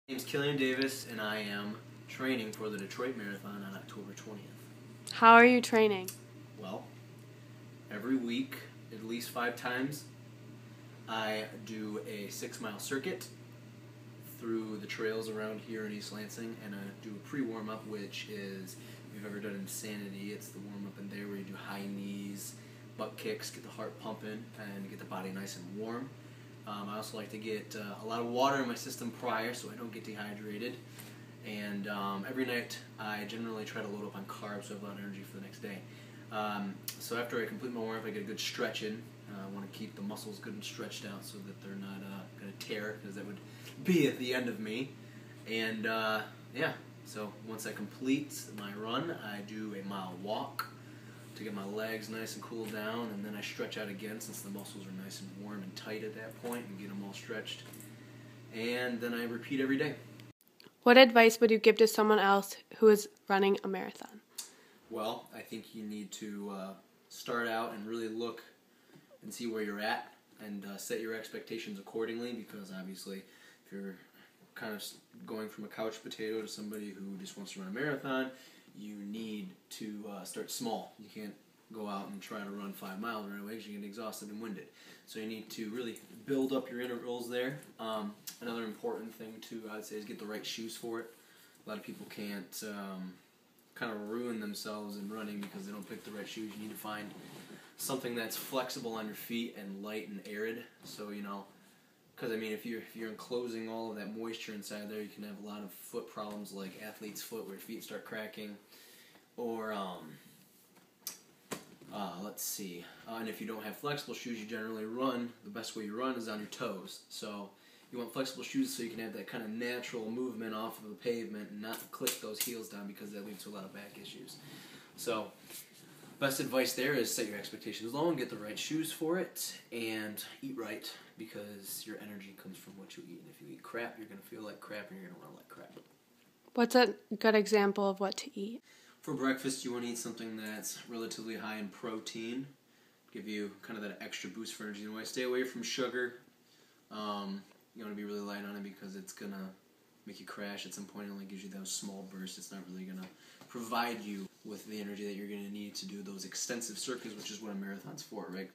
My name is Killian Davis, and I am training for the Detroit Marathon on October 20th. How are you training? Well, every week, at least 5 times, I do a 6-mile circuit through the trails around here in East Lansing, and I do a pre-warm-up, which is, if you've ever done Insanity, it's the warm-up in there where you do high knees, butt kicks, get the heart pumping, and get the body nice and warm. I also like to get a lot of water in my system prior so I don't get dehydrated. And every night I generally try to load up on carbs so I have a lot of energy for the next day. So after I complete my warm-up, I get a good stretch in. I want to keep the muscles good and stretched out so that they're not going to tear, because that would be at the end of me. And yeah, so once I complete my run, I do a mile walk to get my legs nice and cool down, and then I stretch out again since the muscles are nice and warm and tight at that point, and get them all stretched. And then I repeat every day. What advice would you give to someone else who is running a marathon? Well, I think you need to start out and really look and see where you're at, and set your expectations accordingly, because obviously if you're kind of going from a couch potato to somebody who just wants to run a marathon, you need to start small. You can't go out and try to run 5 miles right away because you get exhausted and winded. So you need to really build up your intervals there. Another important thing too, I'd say, is get the right shoes for it. A lot of people can't kind of ruin themselves in running because they don't pick the right shoes. You need to find something that's flexible on your feet and light and arid. So, you know, because I mean, if you're enclosing all of that moisture inside there, you can have a lot of foot problems like athlete's foot, where your feet start cracking, or let's see. And if you don't have flexible shoes, you generally run. The best way you run is on your toes. So you want flexible shoes so you can have that kind of natural movement off of the pavement and not click those heels down, because that leads to a lot of back issues. So best advice there is set your expectations low and get the right shoes for it, and eat right, because your energy comes from what you eat. And if you eat crap, you're going to feel like crap, and you're going to run like crap. What's a good example of what to eat? For breakfast, you want to eat something that's relatively high in protein, give you kind of that extra boost for energy. You want to stay away from sugar. You want to be really light on it because it's going to make you crash at some point. It only gives you those small bursts. It's not really going to provide you with the energy that you're going to need to do those extensive circuits, which is what a marathon's for, right?